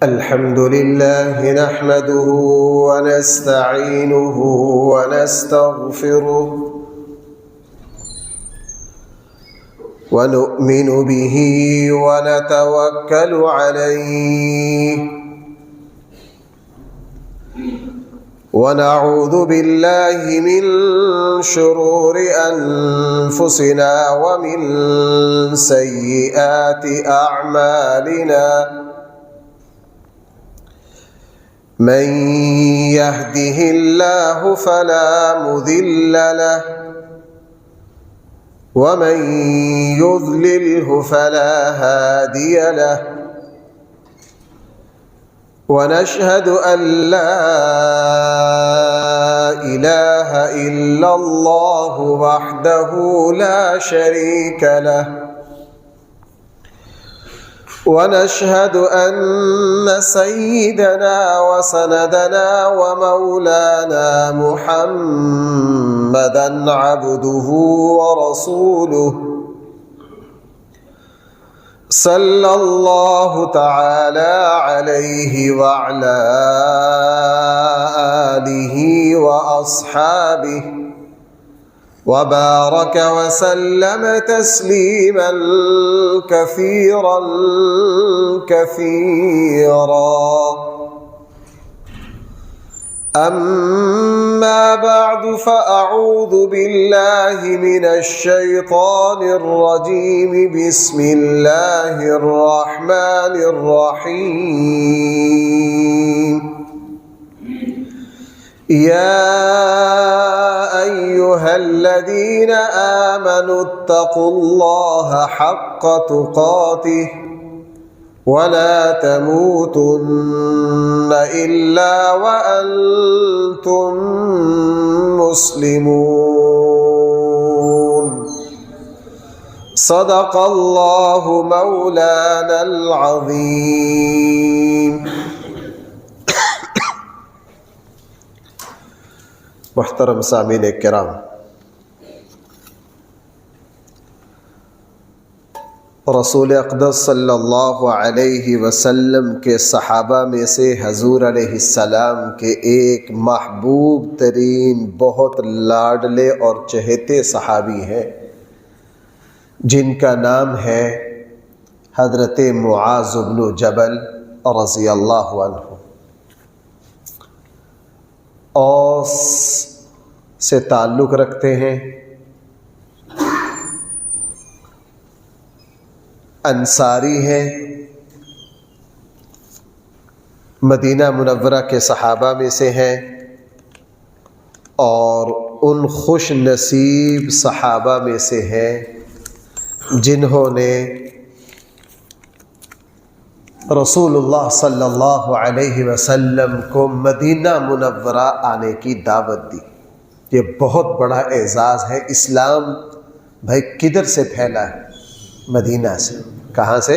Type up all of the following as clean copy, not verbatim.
الحمد لله نحمده ونستعينه ونستغفره ونؤمن به ونتوكل عليه ونعوذ بالله من شرور أنفسنا ومن سيئات أعمالنا من يهده الله فلا مضل له ومن يضلله فلا هادي له ونشهد أن لا إله إلا الله وحده لا شريك له ونشهد أن سيدنا وسندنا ومولانا محمدًا عبده ورسوله صلى الله تعالى عليه وعلى آله وأصحابه وبارك وسلم تسليما كثيرا أما بعد فأعوذ بالله من الشيطان الرجيم بسم الله الرحمن الرحيم يا أيها الذين آمنوا اتقوا الله حق تقاته ولا تموتن إلا وأنتم مسلمون صدق الله مولانا العظيم. محترم سامعین کرام، رسول اقدس صلی اللہ علیہ وسلم کے صحابہ میں سے حضور علیہ السلام کے ایک محبوب ترین بہت لاڈلے اور چہیتے صحابی ہیں جن کا نام ہے حضرت معاذ بن جبل رضی اللہ عنہ. اوس سے تعلق رکھتے ہیں، انصاری ہیں، مدینہ منورہ کے صحابہ میں سے ہیں اور ان خوش نصیب صحابہ میں سے ہیں جنہوں نے رسول اللہ صلی اللہ علیہ وسلم کو مدینہ منورہ آنے کی دعوت دی. یہ بہت بڑا اعزاز ہے. اسلام بھائی کدھر سے پھیلا ہے؟ مدینہ سے. کہاں سے؟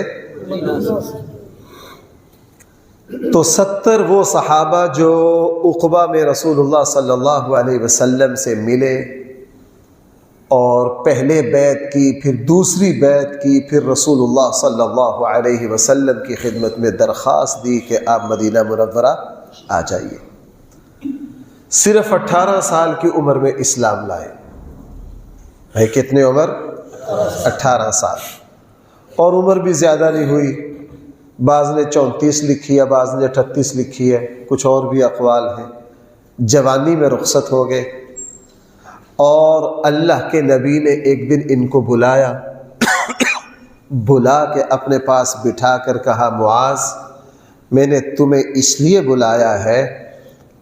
تو 70 وہ صحابہ جو عقبہ میں رسول اللہ صلی اللہ علیہ وسلم سے ملے اور پہلے بیعت کی، پھر دوسری بیعت کی، پھر رسول اللہ صلی اللہ علیہ وسلم کی خدمت میں درخواست دی کہ آپ مدینہ منورہ آ جائیے. صرف 18 سال کی عمر میں اسلام لائے. بھائی کتنے عمر؟ 18 سال. اور عمر بھی زیادہ نہیں ہوئی. بعض نے 34 لکھی ہے، بعض نے 38 لکھی ہے، کچھ اور بھی اقوال ہیں. جوانی میں رخصت ہو گئے اور اللہ کے نبی نے ایک دن ان کو بلایا، بلا کے اپنے پاس بٹھا کر کہا، معاذ میں نے تمہیں اس لیے بلایا ہے،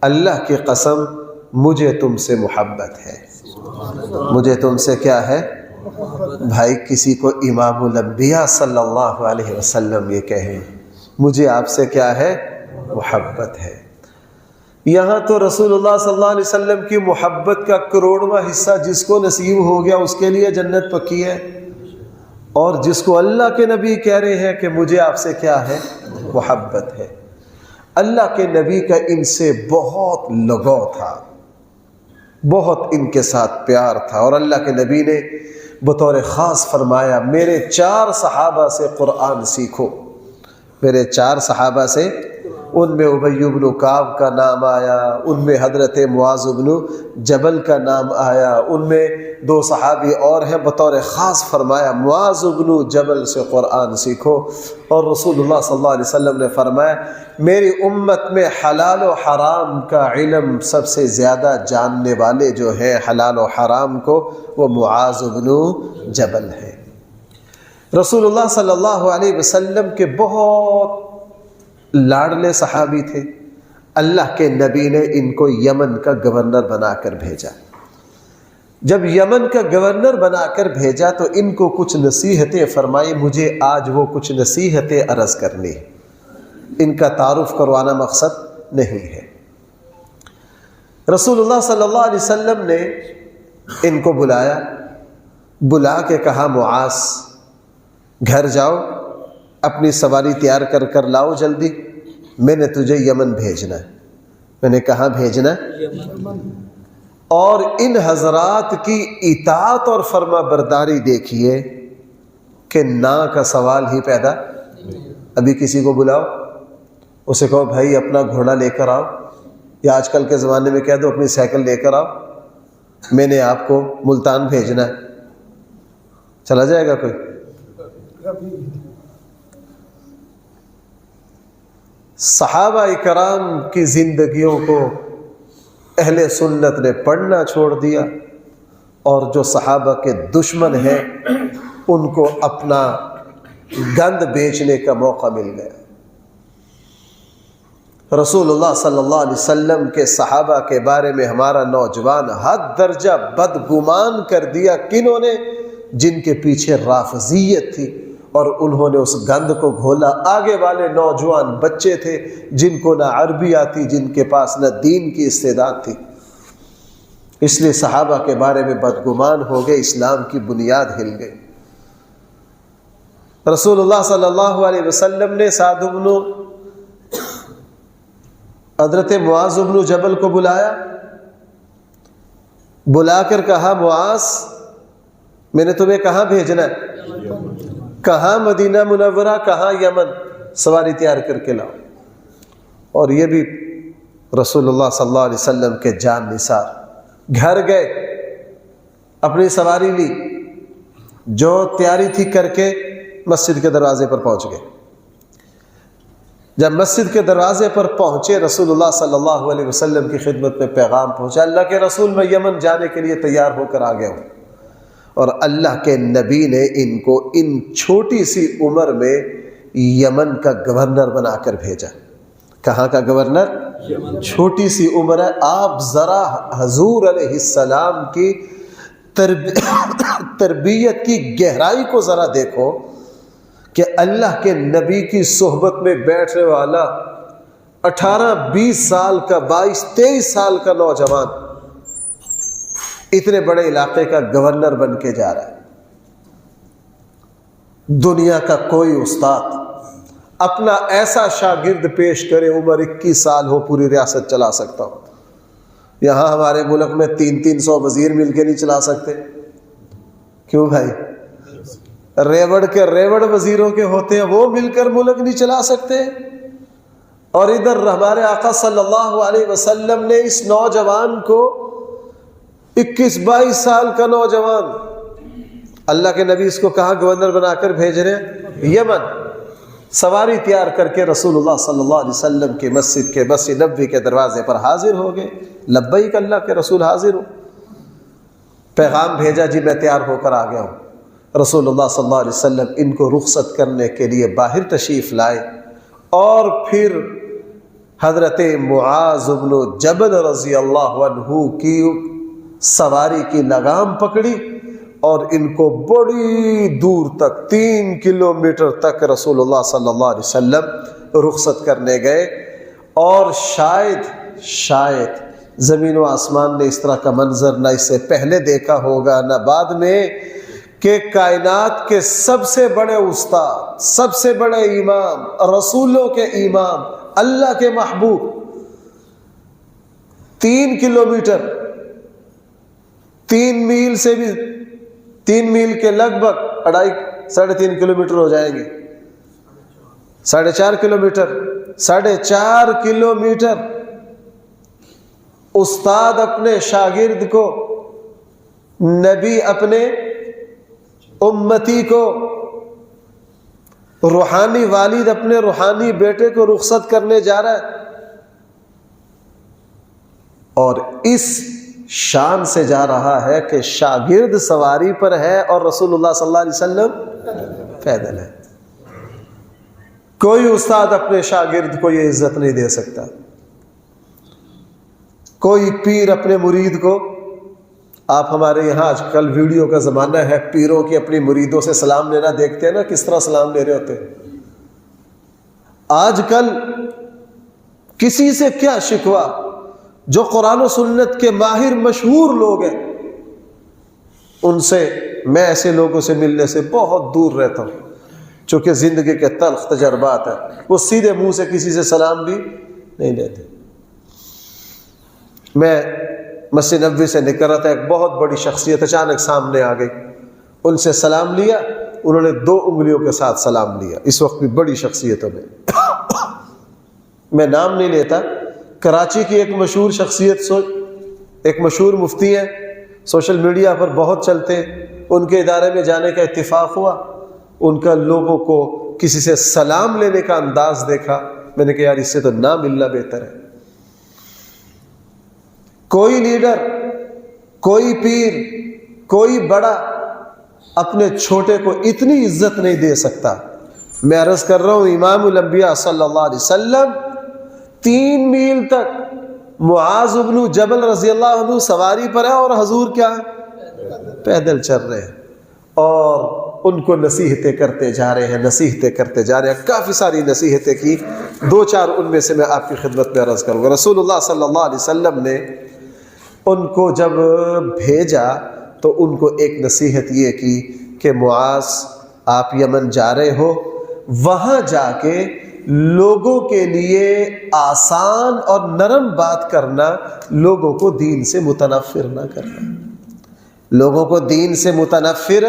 اللہ کی قسم مجھے تم سے محبت ہے. مجھے تم سے کیا ہے؟ بھائی کسی کو امام الانبیاء صلی اللہ علیہ وسلم یہ کہیں مجھے آپ سے کیا ہے؟ محبت ہے. یہاں تو رسول اللہ صلی اللہ علیہ وسلم کی محبت کا کروڑواں حصہ جس کو نصیب ہو گیا اس کے لیے جنت پکی ہے، اور جس کو اللہ کے نبی کہہ رہے ہیں کہ مجھے آپ سے کیا ہے؟ محبت ہے. اللہ کے نبی کا ان سے بہت لگاؤ تھا، بہت ان کے ساتھ پیار تھا، اور اللہ کے نبی نے بطور خاص فرمایا میرے 4 صحابہ سے قرآن سیکھو، میرے 4 صحابہ سے، ان میں ابی بن کعب کا نام آیا، ان میں حضرت معاذ بن جبل کا نام آیا، ان میں 2 صحابی اور ہیں، بطور خاص فرمایا معاذ بن جبل سے قرآن سیکھو۔ اور رسول اللہ صلی اللہ علیہ وسلم نے فرمایا میری امت میں حلال و حرام کا علم سب سے زیادہ جاننے والے جو ہیں حلال و حرام کو، وہ معاذ بن جبل ہے۔ رسول اللہ صلی اللہ علیہ وسلم کے بہت لاڈلے صحابی تھے، اللہ کے نبی نے ان کو یمن کا گورنر بنا کر بھیجا۔ جب یمن کا گورنر بنا کر بھیجا تو ان کو کچھ نصیحتیں فرمائی، مجھے آج وہ کچھ نصیحتیں عرض کرنی ہیں، ان کا تعارف کروانا مقصد نہیں ہے۔ رسول اللہ صلی اللہ علیہ وسلم نے ان کو بلایا، بلا کے کہا معاذ گھر جاؤ، اپنی سواری تیار کر کر لاؤ جلدی، میں نے تجھے یمن بھیجنا ہے۔ میں نے کہاں بھیجنا ہے؟ اور ان حضرات کی اطاعت اور فرما برداری دیکھیے کہ نا کا سوال ہی پیدا۔ ابھی کسی کو بلاؤ، اسے کہو بھائی اپنا گھوڑا لے کر آؤ، یا آج کل کے زمانے میں کہہ دو اپنی سائیکل لے کر آؤ، میں نے آپ کو ملتان بھیجنا ہے، چلا جائے گا کوئی؟ صحابہ کرام کی زندگیوں کو اہل سنت نے پڑھنا چھوڑ دیا، اور جو صحابہ کے دشمن ہیں ان کو اپنا گند بیچنے کا موقع مل گیا۔ رسول اللہ صلی اللہ علیہ وسلم کے صحابہ کے بارے میں ہمارا نوجوان حد درجہ بدگمان کر دیا، کنہوں نے؟ جن کے پیچھے رافضیت تھی، اور انہوں نے اس گند کو گھولا۔ آگے والے نوجوان بچے تھے جن کو نہ عربی آتی، جن کے پاس نہ دین کی استعداد تھی، اس لیے صحابہ کے بارے میں بدگمان ہو گئے، اسلام کی بنیاد ہل گئی۔ رسول اللہ صلی اللہ علیہ وسلم نے سعد بن حضرت معاذ بن جبل کو بلایا، بلا کر کہا معاذ میں نے تمہیں کہاں بھیجنا ہے؟ کہاں مدینہ منورہ، کہاں یمن، سواری تیار کر کے لاؤ۔ اور یہ بھی رسول اللہ صلی اللہ علیہ وسلم کے جان نثار، گھر گئے، اپنی سواری لی، جو تیاری تھی کر کے مسجد کے دروازے پر پہنچ گئے۔ جب مسجد کے دروازے پر پہنچے، رسول اللہ صلی اللہ علیہ وسلم کی خدمت میں پیغام پہنچا، اللہ کے رسول میں یمن جانے کے لیے تیار ہو کر آ گیا ہوں۔ اور اللہ کے نبی نے ان کو ان چھوٹی سی عمر میں یمن کا گورنر بنا کر بھیجا۔ کہاں کا گورنر؟ چھوٹی سی عمر ہے۔ آپ ذرا حضور علیہ السلام کی تربیت کی گہرائی کو ذرا دیکھو کہ اللہ کے نبی کی صحبت میں بیٹھنے والا 18-20 سال کا، 22-23 سال کا نوجوان اتنے بڑے علاقے کا گورنر بن کے جا رہا ہے۔ دنیا کا کوئی استاد اپنا ایسا شاگرد پیش کرے، عمر 21 سال ہو، پوری ریاست چلا سکتا ہو۔ یہاں ہمارے ملک میں 300 وزیر مل کے نہیں چلا سکتے۔ کیوں بھائی؟ ریوڑ کے ریوڑ وزیروں کے ہوتے ہیں، وہ مل کر ملک نہیں چلا سکتے۔ اور ادھر ہمارے آقا صلی اللہ علیہ وسلم نے اس نوجوان کو 21-22 سال کا نوجوان، اللہ کے نبی اس کو کہاں گورنر بنا کر بھیج رہے ہیں؟ یمن۔ سواری تیار کر کے رسول اللہ صلی اللہ علیہ وسلم کی مسجد نبوی کے دروازے پر حاضر ہو گئے۔ لبیک اللہ کے رسول حاضر ہو۔ پیغام بھیجا، جی میں تیار ہو کر آ گیا ہوں۔ رسول اللہ صلی اللہ علیہ وسلم ان کو رخصت کرنے کے لیے باہر تشریف لائے، اور پھر حضرت معاذ بن جبل رضی اللہ عنہ کی سواری کی لگام پکڑی، اور ان کو بڑی دور تک 3 کلومیٹر تک رسول اللہ صلی اللہ علیہ وسلم رخصت کرنے گئے۔ اور شاید زمین و آسمان نے اس طرح کا منظر نہ اس سے پہلے دیکھا ہوگا نہ بعد میں، کہ کائنات کے سب سے بڑے استاد، سب سے بڑے امام، رسولوں کے امام، اللہ کے محبوب 3 کلومیٹر، 3 میل سے بھی 3 میل کے لگ بھگ 2.5-3.5 کلومیٹر ہو جائیں گے، 4.5 کلومیٹر، 4.5 کلومیٹر استاد اپنے شاگرد کو، نبی اپنے امتی کو، روحانی والد اپنے روحانی بیٹے کو رخصت کرنے جا رہا ہے، اور اس شان سے جا رہا ہے کہ شاگرد سواری پر ہے اور رسول اللہ صلی اللہ علیہ وسلم پیدل ہے۔ کوئی استاد اپنے شاگرد کو یہ عزت نہیں دے سکتا، کوئی پیر اپنے مرید کو، آپ ہمارے یہاں آج کل ویڈیو کا زمانہ ہے، پیروں کی اپنی مریدوں سے سلام لینا دیکھتے ہیں نا، کس طرح سلام لے رہے ہوتے ہیں۔ آج کل کسی سے کیا شکوہ، جو قرآن و سنت کے ماہر مشہور لوگ ہیں، ان سے میں ایسے لوگوں سے ملنے سے بہت دور رہتا ہوں، چونکہ زندگی کے تلخ تجربات ہیں، وہ سیدھے منہ سے کسی سے سلام بھی نہیں لیتے۔ میں مسجد نبوی سے نکل رہا تھا، ایک بہت بڑی شخصیت اچانک سامنے آ گئی، ان سے سلام لیا، انہوں نے 2 انگلیوں کے ساتھ سلام لیا۔ اس وقت بھی بڑی شخصیتوں میں نام نہیں لیتا، کراچی کی ایک مشہور شخصیت، ایک مشہور مفتی ہیں، سوشل میڈیا پر بہت چلتے ہیں، ان کے ادارے میں جانے کا اتفاق ہوا، ان کا لوگوں کو کسی سے سلام لینے کا انداز دیکھا، میں نے کہا یار اس سے تو نہ ملنا بہتر ہے۔ کوئی لیڈر، کوئی پیر، کوئی بڑا اپنے چھوٹے کو اتنی عزت نہیں دے سکتا۔ میں عرض کر رہا ہوں، امام الانبیاء صلی اللہ علیہ وسلم 3 میل تک معاذ بن جبل رضی اللہ عنہ سواری پر ہے، اور حضور کیا ہے؟ پیدل چل رہے ہیں، اور ان کو نصیحتیں کرتے جا رہے ہیں، کافی ساری نصیحتیں کی۔ 2-4 ان میں سے میں آپ کی خدمت میں عرض کروں گا۔ رسول اللہ صلی اللہ علیہ وسلم نے ان کو جب بھیجا تو ان کو ایک نصیحت یہ کی کہ معاذ، آپ یمن جا رہے ہو، وہاں جا کے لوگوں کے لیے آسان اور نرم بات کرنا، لوگوں کو دین سے متنفر نہ کرنا۔ لوگوں کو دین سے متنفر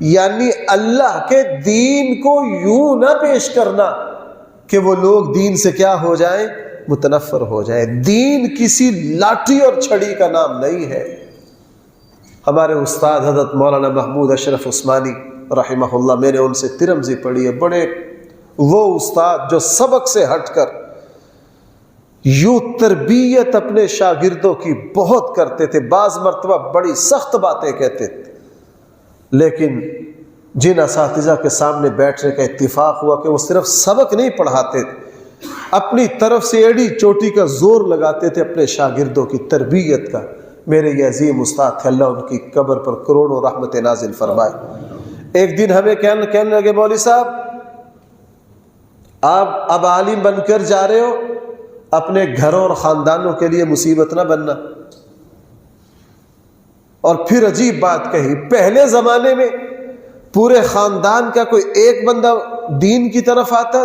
یعنی اللہ کے دین کو یوں نہ پیش کرنا کہ وہ لوگ دین سے کیا ہو جائیں؟ متنفر ہو جائے۔ دین کسی لاٹھی اور چھڑی کا نام نہیں ہے۔ ہمارے استاد حضرت مولانا محمود اشرف عثمانی رحمہ اللہ، میں نے ان سے ترمذی پڑھی ہے، بڑے وہ استاد جو سبق سے ہٹ کر یوں تربیت اپنے شاگردوں کی بہت کرتے تھے، بعض مرتبہ بڑی سخت باتیں کہتے تھے، لیکن جن اساتذہ کے سامنے بیٹھنے کا اتفاق ہوا کہ وہ صرف سبق نہیں پڑھاتے تھے، اپنی طرف سے ایڑی چوٹی کا زور لگاتے تھے اپنے شاگردوں کی تربیت کا، میرے یہ عظیم استاد تھے، اللہ ان کی قبر پر کروڑوں رحمت نازل فرمائے۔ ایک دن ہمیں کہنے لگے، مولوی صاحب آپ اب عالم بن کر جا رہے ہو، اپنے گھروں اور خاندانوں کے لیے مصیبت نہ بننا۔ اور پھر عجیب بات کہی، پہلے زمانے میں پورے خاندان کا کوئی ایک بندہ دین کی طرف آتا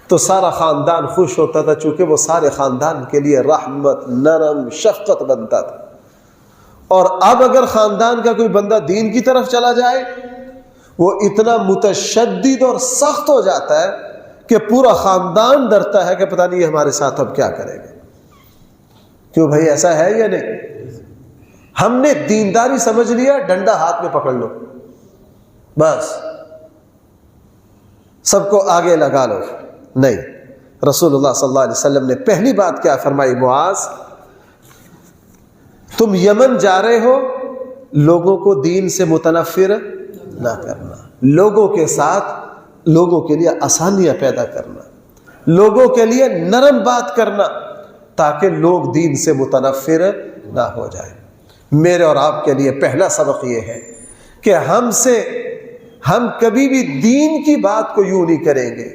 تو سارا خاندان خوش ہوتا تھا، چونکہ وہ سارے خاندان کے لیے رحمت، نرم، شفقت بنتا تھا۔ اور اب اگر خاندان کا کوئی بندہ دین کی طرف چلا جائے، وہ اتنا متشدد اور سخت ہو جاتا ہے کہ پورا خاندان ڈرتا ہے کہ پتہ نہیں یہ ہمارے ساتھ اب کیا کرے گا۔ کیوں بھائی، ایسا ہے یا نہیں؟ ہم نے دینداری سمجھ لیا، ڈنڈا ہاتھ میں پکڑ لو، بس سب کو آگے لگا لو۔ نہیں، رسول اللہ صلی اللہ علیہ وسلم نے پہلی بات کیا فرمائی، معاذ تم یمن جا رہے ہو، لوگوں کو دین سے متنفر نہ کرنا، لوگوں کے ساتھ لوگوں کے لیے آسانیاں پیدا کرنا، لوگوں کے لیے نرم بات کرنا، تاکہ لوگ دین سے متنفر نہ ہو جائیں۔ میرے اور آپ کے لیے پہلا سبق یہ ہے کہ ہم کبھی بھی دین کی بات کو یوں نہیں کریں گے،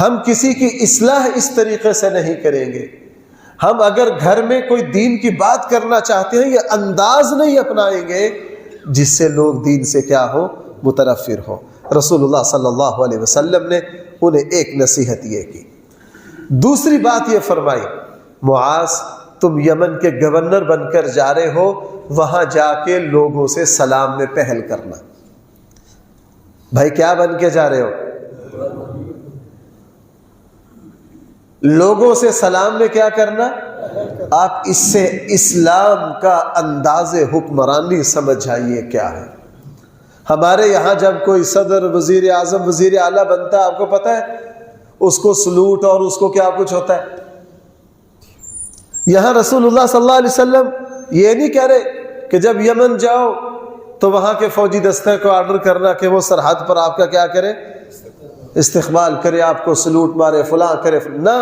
ہم کسی کی اصلاح اس طریقے سے نہیں کریں گے۔ ہم اگر گھر میں کوئی دین کی بات کرنا چاہتے ہیں، یہ انداز نہیں اپنائیں گے جس سے لوگ دین سے کیا ہو؟ متنفر ہو۔ رسول اللہ صلی اللہ علیہ وسلم نے انہیں ایک نصیحت یہ کی۔ دوسری بات یہ فرمائی، معاذ تم یمن کے گورنر بن کر جا رہے ہو، وہاں جا کے لوگوں سے سلام میں پہل کرنا۔ بھائی کیا بن کے جا رہے ہو؟ لوگوں سے سلام میں کیا کرنا؟ آپ اس سے اسلام کا انداز حکمرانی سمجھ جائیے کیا ہے۔ ہمارے یہاں جب کوئی صدر، وزیر اعظم، وزیر اعلیٰ بنتا ہے، آپ کو پتہ ہے اس کو سلوٹ اور اس کو کیا کچھ ہوتا ہے۔ یہاں رسول اللہ صلی اللہ علیہ وسلم یہ نہیں کہہ رہے کہ جب یمن جاؤ تو وہاں کے فوجی دستے کو آرڈر کرنا کہ وہ سرحد پر آپ کا کیا کرے؟ استقبال کرے، آپ کو سلوٹ مارے، فلاں کرے۔ نہ،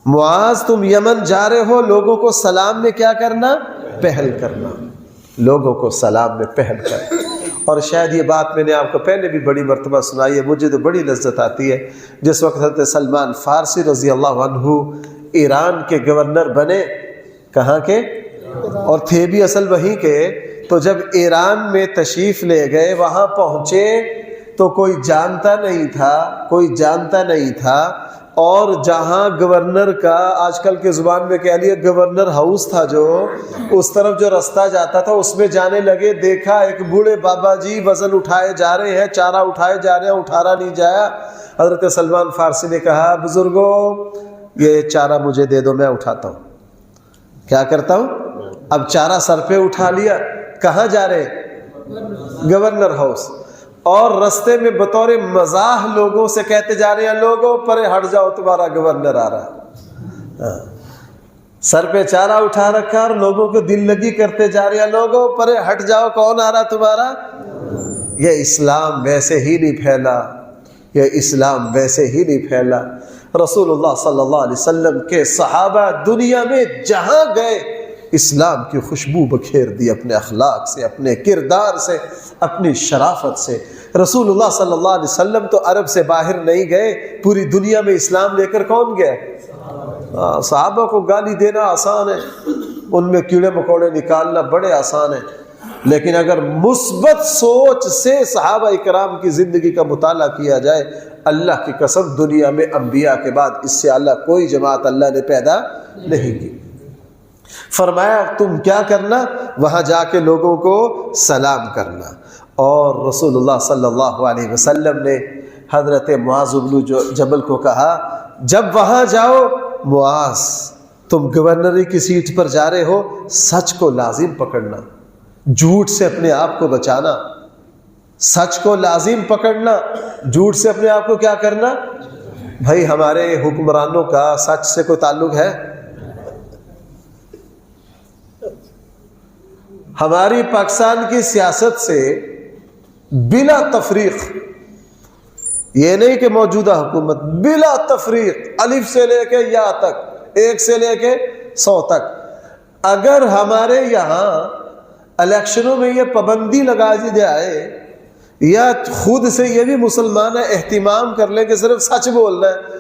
معاذ تم یمن جا رہے ہو، لوگوں کو سلام میں کیا کرنا؟ پہل کرنا، لوگوں کو سلام میں پہل کر۔ اور شاید یہ بات میں نے آپ کو پہلے بھی بڑی مرتبہ سنائی ہے، مجھے تو بڑی لذت آتی ہے۔ جس وقت حضرت سلمان فارسی رضی اللہ عنہ ایران کے گورنر بنے، کہاں کے؟ اور تھے بھی اصل وہیں کے، تو جب ایران میں تشریف لے گئے، وہاں پہنچے تو کوئی جانتا نہیں تھا، اور جہاں گورنر کا آج کل کے زبان میں کہہ لیے گورنر ہاؤس تھا، جو اس طرف جو رستہ جاتا تھا اس میں جانے لگے، دیکھا ایک بوڑھے بابا جی وزن اٹھائے جا رہے ہیں، چارہ اٹھائے جا رہے ہیں، اٹھارا نہیں جایا۔ حضرت سلمان فارسی نے کہا، بزرگوں یہ چارہ مجھے دے دو، میں اٹھاتا ہوں۔ کیا کرتا ہوں؟ اب چارہ سر پہ اٹھا لیا، کہاں جا رہے؟ Governor house. اور رستے میں بطور مزاح لوگوں سے کہتے جا رہے ہیں، لوگوں پرے ہٹ جاؤ، تمہارا گورنر آ رہا۔ سر پہ چارہ اٹھا رکھا اور لوگوں کو دل لگی کرتے جا رہے ہیں، لوگوں پرے ہٹ جاؤ، کون آ رہا تمہارا؟ یہ اسلام ویسے ہی نہیں پھیلا، یہ اسلام ویسے ہی نہیں پھیلا۔ رسول اللہ صلی اللہ علیہ وسلم کے صحابہ دنیا میں جہاں گئے اسلام کی خوشبو بکھیر دی، اپنے اخلاق سے، اپنے کردار سے، اپنی شرافت سے۔ رسول اللہ صلی اللہ علیہ وسلم تو عرب سے باہر نہیں گئے، پوری دنیا میں اسلام لے کر کون گیا؟ صحابہ کو گالی دینا آسان ہے، ان میں کیڑے مکوڑے نکالنا بڑے آسان ہے، لیکن اگر مثبت سوچ سے صحابہ اکرام کی زندگی کا مطالعہ کیا جائے، اللہ کی قسم دنیا میں انبیاء کے بعد اس سے اعلیٰ کوئی جماعت اللہ نے پیدا نہیں کی۔ فرمایا تم کیا کرنا؟ وہاں جا کے لوگوں کو سلام کرنا۔ اور رسول اللہ صلی اللہ علیہ وسلم نے حضرت معاذ بن جبل کو کہا، جب وہاں جاؤ، معاذ تم گورنری کی سیٹ پر جا رہے ہو، سچ کو لازم پکڑنا، جھوٹ سے اپنے آپ کو بچانا، سچ کو لازم پکڑنا، جھوٹ سے اپنے آپ کو کیا کرنا؟ بھائی ہمارے حکمرانوں کا سچ سے کوئی تعلق ہے؟ ہماری پاکستان کی سیاست سے بلا تفریق، یہ نہیں کہ موجودہ حکومت، بلا تفریق الف سے لے کے یا تک، 1 سے لے کے 100 تک، اگر ہمارے یہاں الیکشنوں میں یہ پابندی لگا دی جائے، یا خود سے یہ بھی مسلمان اہتمام کر لیں کہ صرف سچ بولنا ہے،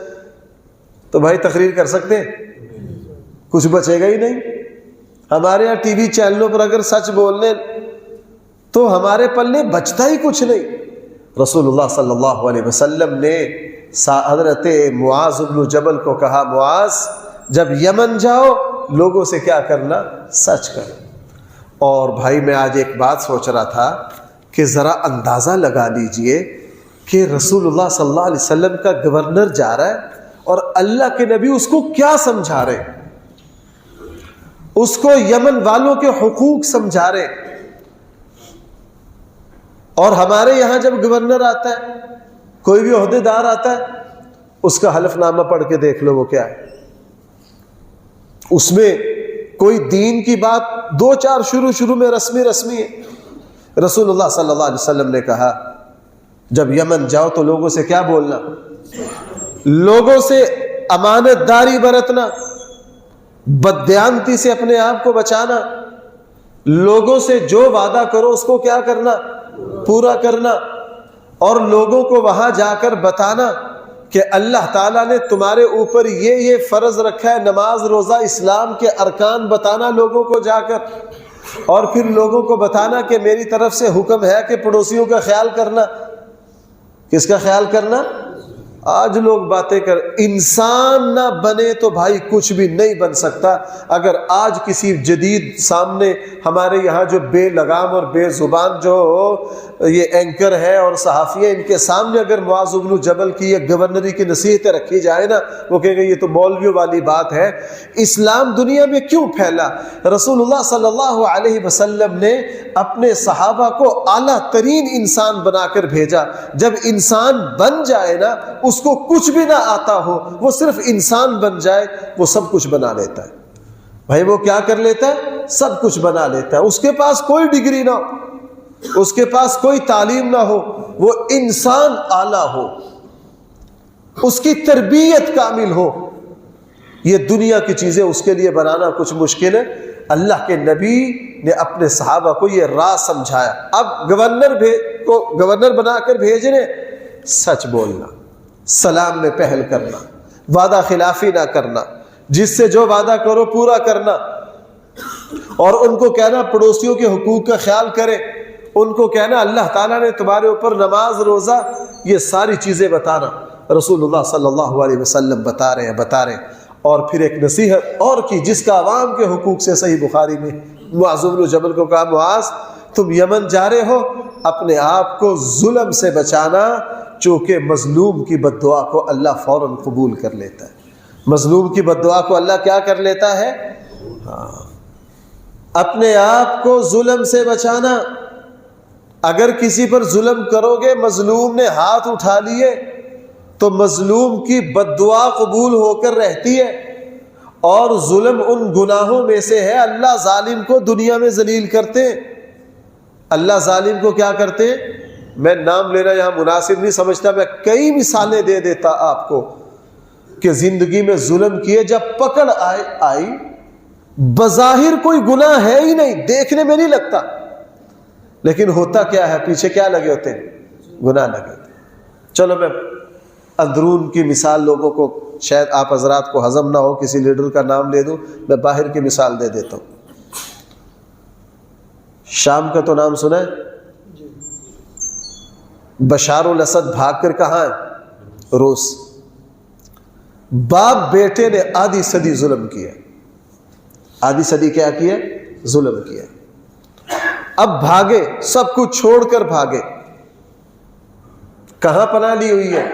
تو بھائی تقریر کر سکتے ہیں؟ کچھ بچے گا ہی نہیں۔ ہمارے یہاں ٹی وی چینلوں پر اگر سچ بولنے تو ہمارے پلے بچتا ہی کچھ نہیں۔ رسول اللہ صلی اللہ علیہ وسلم نے حضرت معاذ بن جبل کو کہا، معاذ جب یمن جاؤ لوگوں سے کیا کرنا؟ سچ کرو۔ اور بھائی میں آج ایک بات سوچ رہا تھا کہ ذرا اندازہ لگا لیجئے کہ رسول اللہ صلی اللہ علیہ وسلم کا گورنر جا رہا ہے اور اللہ کے نبی اس کو کیا سمجھا رہے ہیں، اس کو یمن والوں کے حقوق سمجھا رہے۔ اور ہمارے یہاں جب گورنر آتا ہے، کوئی بھی عہدے دار آتا ہے، اس کا حلف نامہ پڑھ کے دیکھ لو وہ کیا ہے۔ اس میں کوئی دین کی بات 2-4 شروع میں رسمی ہے۔ رسول اللہ صلی اللہ علیہ وسلم نے کہا جب یمن جاؤ تو لوگوں سے کیا بولنا؟ لوگوں سے امانت داری برتنا، بددیانتی سے اپنے آپ کو بچانا، لوگوں سے جو وعدہ کرو اس کو کیا کرنا؟ پورا کرنا، اور لوگوں کو وہاں جا کر بتانا کہ اللہ تعالیٰ نے تمہارے اوپر یہ فرض رکھا ہے، نماز روزہ اسلام کے ارکان بتانا لوگوں کو جا کر، اور پھر لوگوں کو بتانا کہ میری طرف سے حکم ہے کہ پڑوسیوں کا خیال کرنا۔ کس کا خیال کرنا؟ آج لوگ باتیں کر، انسان نہ بنے تو بھائی کچھ بھی نہیں بن سکتا۔ اگر آج کسی جدید سامنے ہمارے یہاں جو بے لگام اور بے زبان جو یہ اینکر ہے اور صحافی ہیں، ان کے سامنے اگر معاذ بن جبل کی یہ گورنری کی نصیحتیں رکھی جائے نا، وہ کہیں گے یہ تو مولویوں والی بات ہے۔ اسلام دنیا میں کیوں پھیلا؟ رسول اللہ صلی اللہ علیہ وسلم نے اپنے صحابہ کو اعلیٰ ترین انسان بنا کر بھیجا۔ جب انسان بن جائے نا، اس کو کچھ بھی نہ آتا ہو، وہ صرف انسان بن جائے، وہ سب کچھ بنا لیتا ہے۔ بھائی وہ کیا کر لیتا ہے؟ سب کچھ بنا لیتا ہے۔ اس کے پاس کوئی ڈگری نہ ہو، اس کے پاس کوئی تعلیم نہ ہو، وہ انسان اعلیٰ ہو، اس کی تربیت کامل ہو، یہ دنیا کی چیزیں اس کے لیے بنانا کچھ مشکل ہے۔ اللہ کے نبی نے اپنے صحابہ کو یہ راز سمجھایا۔ اب گورنر بنا کر بھیجنے، سچ بولنا، سلام میں پہل کرنا، وعدہ خلافی نہ کرنا، جس سے جو وعدہ کرو پورا کرنا، اور ان کو کہنا پڑوسیوں کے حقوق کا خیال کرے، ان کو کہنا اللہ تعالیٰ نے تمہارے اوپر نماز روزہ یہ ساری چیزیں بتانا۔ رسول اللہ صلی اللہ علیہ وسلم بتا رہے ہیں۔ اور پھر ایک نصیحت اور کی جس کا عوام کے حقوق سے، صحیح بخاری میں معاذ بن جبل کو کہا، معاذ تم یمن جا رہے ہو، اپنے آپ کو ظلم سے بچانا، چونکہ مظلوم کی بد دعا کو اللہ فوراً قبول کر لیتا ہے۔ مظلوم کی بد دعا کو اللہ کیا کر لیتا ہے؟ اپنے آپ کو ظلم سے بچانا۔ اگر کسی پر ظلم کرو گے، مظلوم نے ہاتھ اٹھا لیے تو مظلوم کی بد دعا قبول ہو کر رہتی ہے، اور ظلم ان گناہوں میں سے ہے۔ اللہ ظالم کو دنیا میں ذلیل کرتے ہیں۔ اللہ ظالم کو کیا کرتے ہیں؟ میں نام لینا یہاں مناسب نہیں سمجھتا، میں کئی مثالیں دے دیتا آپ کو کہ زندگی میں ظلم کیے، جب پکڑ آئی بظاہر کوئی گناہ ہے ہی نہیں، دیکھنے میں نہیں لگتا، لیکن ہوتا کیا ہے؟ پیچھے کیا لگے ہوتے ہیں؟ گناہ لگے ہوتے ہیں۔ چلو میں اندرون کی مثال لوگوں کو شاید آپ حضرات کو ہضم نہ ہو، کسی لیڈر کا نام لے دوں، میں باہر کی مثال دے دیتا ہوں۔ شام کا تو نام سنا ہے؟ بشار الاسد بھاگ کر کہاں ہے؟ روس۔ باپ بیٹے نے آدھی صدی ظلم کیا، آدھی صدی کیا کیا؟ ظلم کیا۔ اب بھاگے، سب کچھ چھوڑ کر بھاگے، کہاں پناہ لی ہوئی ہے؟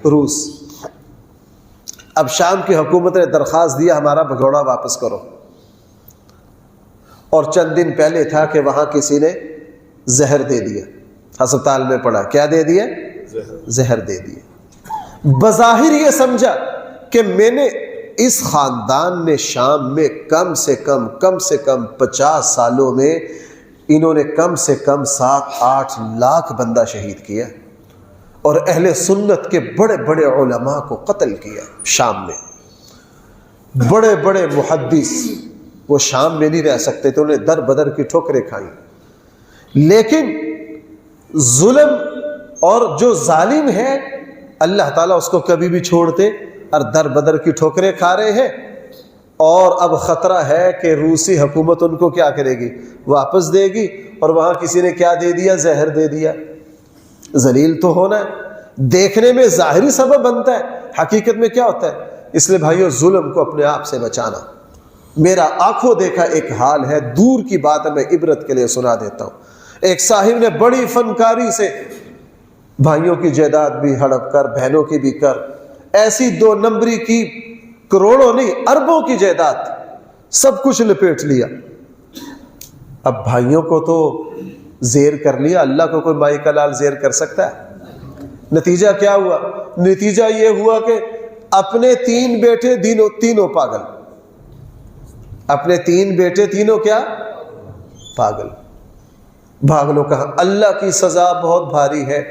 روس۔ اب شام کی حکومت نے درخواست دیا ہمارا بھگوڑا واپس کرو، اور چند دن پہلے تھا کہ وہاں کسی نے زہر دے دیا، ہسپتال میں پڑا، کیا دے دیا؟ زہر دے دیا۔ بظاہر یہ سمجھا کہ میں نے اس خاندان نے شام میں کم سے کم 50 سالوں میں انہوں نے کم سے کم 7-8 لاکھ بندہ شہید کیا، اور اہل سنت کے بڑے بڑے علماء کو قتل کیا شام میں۔ بڑے بڑے محدث وہ شام میں نہیں رہ سکتے تو انہیں در بدر کی ٹھوکریں کھائیں، لیکن ظلم اور جو ظالم ہے اللہ تعالیٰ اس کو کبھی بھی چھوڑتے، اور در بدر کی ٹھوکریں کھا رہے ہیں۔ اور اب خطرہ ہے کہ روسی حکومت ان کو کیا کرے گی؟ واپس دے گی، اور وہاں کسی نے کیا دے دیا؟ زہر دے دیا۔ ذلیل تو ہونا ہے، دیکھنے میں ظاہری سبب بنتا ہے، حقیقت میں کیا ہوتا ہے؟ اس لیے بھائیو ظلم کو اپنے آپ سے بچانا۔ میرا آنکھوں دیکھا ایک حال ہے، دور کی بات ہے، میں عبرت کے لیے سنا دیتا ہوں۔ ایک صاحب نے بڑی فنکاری سے بھائیوں کی جائیداد بھی ہڑپ کر، بہنوں کی بھی کر، ایسی 2 نمبری کی کروڑوں نہیں اربوں کی جائیداد، سب کچھ لپیٹ لیا۔ اب بھائیوں کو تو زیر کر لیا، اللہ کو کوئی مائی کا لال زیر کر سکتا ہے؟ نتیجہ کیا ہوا؟ نتیجہ یہ ہوا کہ اپنے 3 بیٹے تینوں پاگل، اپنے 3 بیٹے تینوں کیا؟ پاگل۔ بھاگ لو کہاں؟ اللہ کی سزا بہت بھاری ہے۔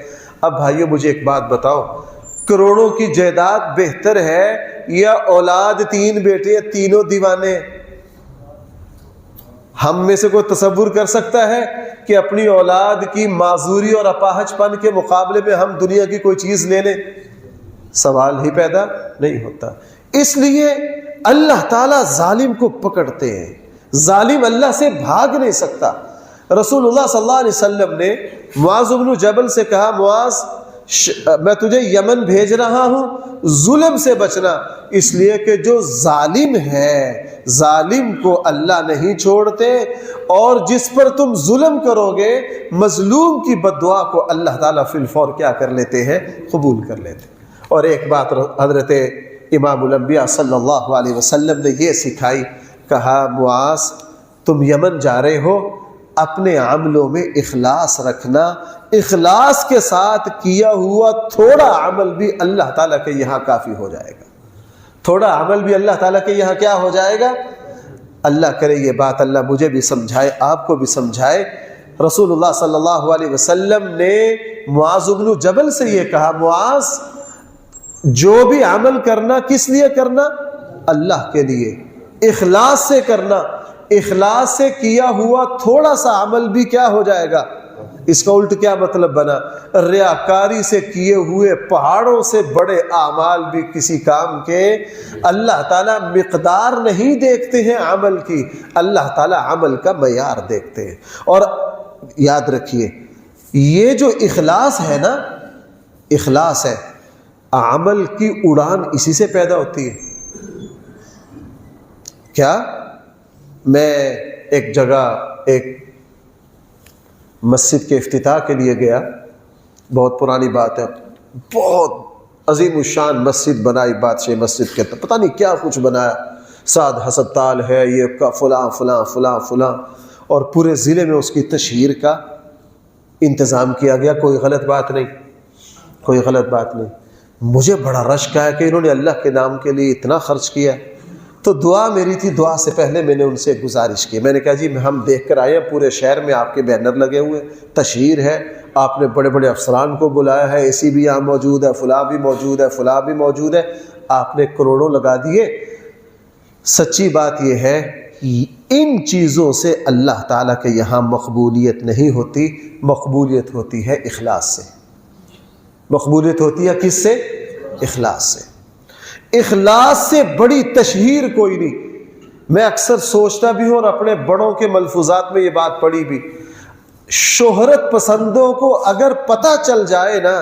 اب بھائیو مجھے ایک بات بتاؤ، کروڑوں کی جائیداد بہتر ہے یا اولاد 3 بیٹے تینوں دیوانے؟ ہم میں سے کوئی تصور کر سکتا ہے کہ اپنی اولاد کی معذوری اور اپاہج پن کے مقابلے میں ہم دنیا کی کوئی چیز لے لیں؟ سوال ہی پیدا نہیں ہوتا۔ اس لیے اللہ تعالیٰ ظالم کو پکڑتے ہیں، ظالم اللہ سے بھاگ نہیں سکتا۔ رسول اللہ صلی اللہ علیہ وسلم نے معاذ بن جبل سے کہا، معاذ میں تجھے یمن بھیج رہا ہوں ظلم سے بچنا، اس لیے کہ جو ظالم ہے ظالم کو اللہ نہیں چھوڑتے، اور جس پر تم ظلم کرو گے مظلوم کی بددعا کو اللہ تعالیٰ فی الفور کیا کر لیتے ہیں؟ قبول کر لیتے۔ اور ایک بات حضرت امام الانبیاء صلی اللہ علیہ وسلم نے یہ سکھائی، کہا معاذ تم یمن جا رہے ہو، اپنے عملوں میں اخلاص رکھنا، اخلاص کے ساتھ کیا ہوا تھوڑا عمل بھی اللہ تعالیٰ کے یہاں کافی ہو جائے گا، تھوڑا عمل بھی اللہ تعالیٰ کے یہاں کیا ہو جائے گا؟ اللہ کرے یہ بات اللہ مجھے بھی سمجھائے، آپ کو بھی سمجھائے۔ رسول اللہ صلی اللہ علیہ وسلم نے معاذ بن جبل سے یہ کہا، معاذ جو بھی عمل کرنا کس لیے کرنا؟ اللہ کے لیے، اخلاص سے کرنا، اخلاص سے کیا ہوا تھوڑا سا عمل بھی کیا ہو جائے گا؟ اس کا الٹ کیا مطلب بنا؟ ریاکاری سے کیے ہوئے پہاڑوں سے بڑے اعمال بھی کسی کام کے اللہ تعالیٰ مقدار نہیں دیکھتے ہیں عمل کی، اللہ تعالیٰ عمل کا معیار دیکھتے ہیں۔ اور یاد رکھیے یہ جو اخلاص ہے نا، اخلاص ہے، عمل کی اڑان اسی سے پیدا ہوتی ہے۔ کیا؟ میں ایک جگہ ایک مسجد کے افتتاح کے لیے گیا، بہت پرانی بات ہے، بہت عظیم الشان مسجد بنائی بادشاہ مسجد کے، پتہ نہیں کیا کچھ بنایا، سعد ہسپتال ہے، یہ فلاں فلاں فلاں فلاں، اور پورے ضلع میں اس کی تشہیر کا انتظام کیا گیا۔ کوئی غلط بات نہیں، کوئی غلط بات نہیں۔ مجھے بڑا رشک آیا کہ انہوں نے اللہ کے نام کے لیے اتنا خرچ کیا، تو دعا میری تھی، دعا سے پہلے میں نے ان سے گزارش کی، میں نے کہا جی ہم دیکھ کر آئے ہیں پورے شہر میں آپ کے بینر لگے ہوئے، تشہیر ہے، آپ نے بڑے بڑے افسران کو بلایا ہے، اے سی بھی یہاں موجود ہے، فلاں بھی موجود ہے، فلاں بھی موجود ہے، آپ نے کروڑوں لگا دیے۔ سچی بات یہ ہے ان چیزوں سے اللہ تعالیٰ کے یہاں مقبولیت نہیں ہوتی، مقبولیت ہوتی ہے اخلاص سے۔ مقبولیت ہوتی ہے کس سے؟ اخلاص سے۔ اخلاص سے بڑی تشہیر کوئی نہیں۔ میں اکثر سوچتا بھی ہوں اور اپنے بڑوں کے ملفوظات میں یہ بات پڑھی بھی، شہرت پسندوں کو اگر پتہ چل جائے نا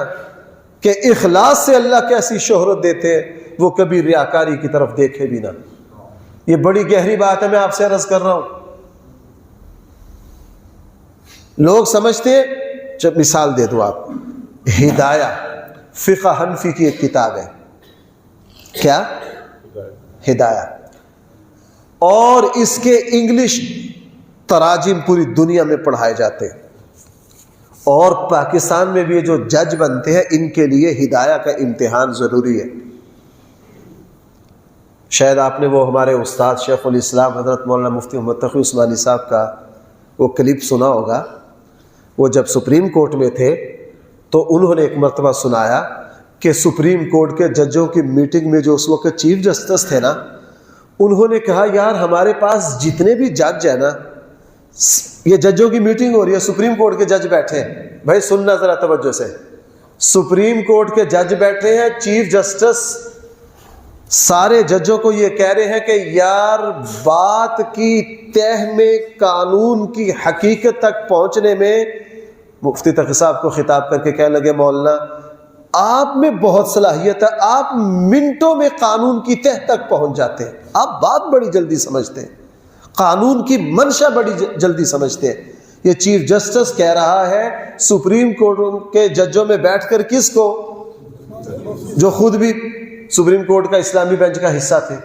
کہ اخلاص سے اللہ کیسی شہرت دیتے ہیں، وہ کبھی ریاکاری کی طرف دیکھے بھی نہ۔ یہ بڑی گہری بات ہے، میں آپ سے عرض کر رہا ہوں۔ لوگ سمجھتے ہیں، جب مثال دے دو آپ، ہدایہ فقہ حنفی کی ایک کتاب ہے، کیا؟ ہدایہ، اور اس کے انگلش تراجم پوری دنیا میں پڑھائے جاتے ہیں، اور پاکستان میں بھی جو جج بنتے ہیں ان کے لیے ہدایہ کا امتحان ضروری ہے۔ شاید آپ نے وہ ہمارے استاد شیخ الاسلام حضرت مولانا مفتی محمد تقی عثمانی صاحب کا وہ کلپ سنا ہوگا۔ وہ جب سپریم کورٹ میں تھے تو انہوں نے ایک مرتبہ سنایا کہ سپریم کورٹ کے ججوں کی میٹنگ میں جو اس وقت چیف جسٹس تھے نا، انہوں نے کہا یار ہمارے پاس جتنے بھی جج ہیں نا، یہ ججوں کی میٹنگ ہو رہی ہے، سپریم کورٹ کے جج بیٹھے ہیں، بھائی سننا ذرا توجہ سے، سپریم کورٹ کے جج بیٹھے ہیں، چیف جسٹس سارے ججوں کو یہ کہہ رہے ہیں کہ یار بات کی تہ میں قانون کی حقیقت تک پہنچنے میں، مفتی تقی صاحب کو خطاب کر کے کہنے لگے مولانا آپ میں بہت صلاحیت ہے، آپ منٹوں میں قانون کی تہ تک پہنچ جاتے ہیں، آپ بات بڑی جلدی سمجھتے ہیں، قانون کی منشا بڑی جلدی سمجھتے ہیں۔ یہ چیف جسٹس کہہ رہا ہے سپریم کورٹ کے ججوں میں بیٹھ کر، کس کو؟ جو خود بھی سپریم کورٹ کا اسلامی بینچ کا حصہ تھے۔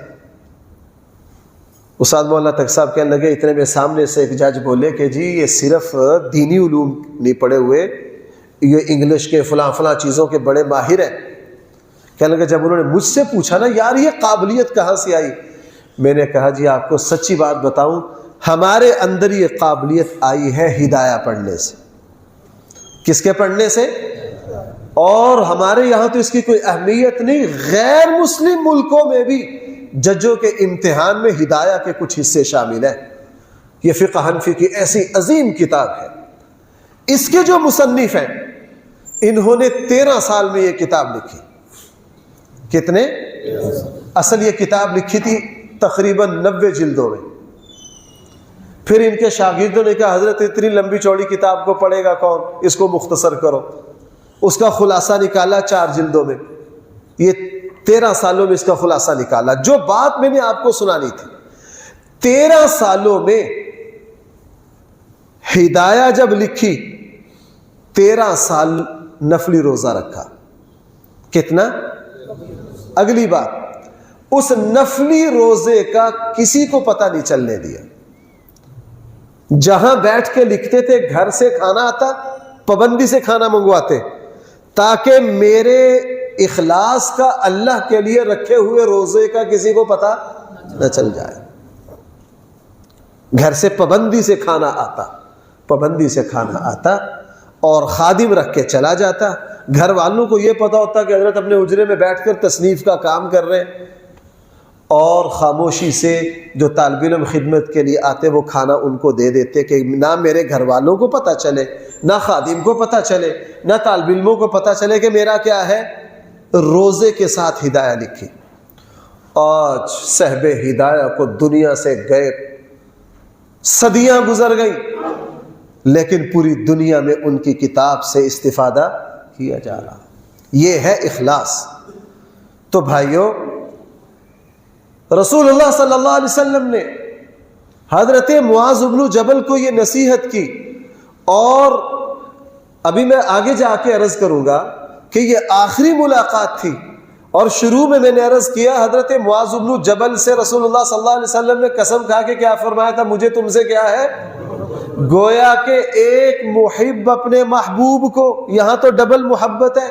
استاد مولانا تقی صاحب کہنے لگے، اتنے میں سامنے سے ایک جج بولے کہ جی یہ صرف دینی علوم نہیں پڑھے ہوئے، یہ انگلش کے فلاں فلاں چیزوں کے بڑے ماہر ہیں۔ کہنے لگے جب انہوں نے مجھ سے پوچھا نا یار یہ قابلیت کہاں سے آئی، میں نے کہا جی آپ کو سچی بات بتاؤں، ہمارے اندر یہ قابلیت آئی ہے ہدایہ پڑھنے سے۔ کس کے پڑھنے سے؟ اور ہمارے یہاں تو اس کی کوئی اہمیت نہیں، غیر مسلم ملکوں میں بھی ججوں کے امتحان میں ہدایہ کے کچھ حصے شامل ہیں۔ یہ فقہ حنفی کی ایسی عظیم کتاب ہے، اس کے جو مصنف ہیں انہوں نے 13 سال میں یہ کتاب لکھی۔ کتنے؟ اصل یہ کتاب لکھی تھی تقریباً 90 جلدوں میں، پھر ان کے شاگردوں نے کہا حضرت اتنی لمبی چوڑی کتاب کو پڑھے گا کون، اس کو مختصر کرو۔ اس کا خلاصہ نکالا 4 جلدوں میں، یہ 13 سالوں میں اس کا خلاصہ نکالا. جو بات میں نے آپ کو سنانی تھی، 13 سالوں میں ہدایہ جب لکھی 13 سال نفلی روزہ رکھا. کتنا؟ اگلی بات، اس نفلی روزے کا کسی کو پتہ نہیں چلنے دیا. جہاں بیٹھ کے لکھتے تھے گھر سے کھانا آتا، پابندی سے کھانا منگواتے تاکہ میرے اخلاص کا اللہ کے لیے رکھے ہوئے روزے کا کسی کو پتہ نہ چل جائے. گھر سے پابندی سے کھانا آتا، پابندی سے کھانا آتا اور خادم رکھ کے چلا جاتا. گھر والوں کو یہ پتا ہوتا کہ حضرت اپنے حجرے میں بیٹھ کر تصنیف کا کام کر رہے ہیں، اور خاموشی سے جو طالب علم خدمت کے لیے آتے وہ کھانا ان کو دے دیتے کہ نہ میرے گھر والوں کو پتہ چلے، نہ خادم کو پتہ چلے، نہ طالب علموں کو پتہ چلے کہ میرا کیا ہے، روزے کے ساتھ ہدایہ لکھی. آج صاحب ہدایہ کو دنیا سے گئے، صدیاں گزر گئی، لیکن پوری دنیا میں ان کی کتاب سے استفادہ کیا جا رہا. یہ ہے اخلاص. تو بھائیوں، رسول اللہ صلی اللہ علیہ وسلم نے حضرت معاذ بن جبل کو یہ نصیحت کی، اور ابھی میں آگے جا کے عرض کروں گا کہ یہ آخری ملاقات تھی، اور شروع میں نے عرض کیا حضرت معاذ بن جبل سے رسول اللہ صلی اللہ علیہ وسلم نے قسم کھا کے کیا فرمایا تھا، مجھے تم سے کیا ہے، گویا کہ ایک محب اپنے محبوب کو، یہاں تو ڈبل محبت ہے،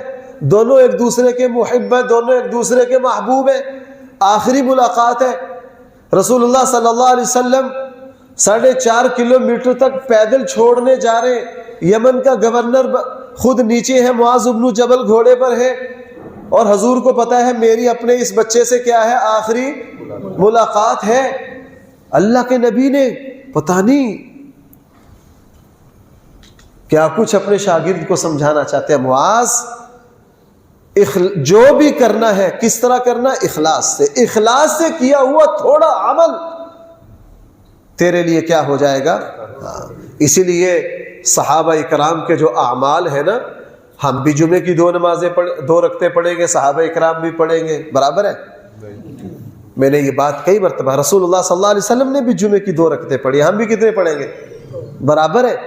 دونوں ایک دوسرے کے محب ہیں، دونوں ایک دوسرے کے محبوب ہیں. آخری ملاقات ہے. رسول اللہ صلی اللہ علیہ وسلم 4.5 کلومیٹر تک پیدل چھوڑنے جا رہے. یمن کا گورنر خود نیچے ہے، معاذ بن جبل گھوڑے پر ہے، اور حضور کو پتا ہے میری اپنے اس بچے سے کیا ہے، آخری ملاقات ہے. اللہ کے نبی نے پتہ نہیں کیا کچھ اپنے شاگرد کو سمجھانا چاہتے ہیں. معاذ، جو بھی کرنا ہے کس طرح کرنا، اخلاص سے. اخلاص سے کیا ہوا تھوڑا عمل تیرے لیے کیا ہو جائے گا. اسی لیے صحابہ اکرام کے جو اعمال ہیں نا، ہم بھی جمعے کی 2 نمازیں 2 رکعتیں پڑھیں گے، صحابہ اکرام بھی پڑھیں گے، برابر ہے. میں نے یہ بات کئی مرتبہ، رسول اللہ صلی اللہ علیہ وسلم نے بھی جمعے کی 2 رکعتیں پڑھی، ہم بھی کتنے پڑھیں گے، برابر ہے.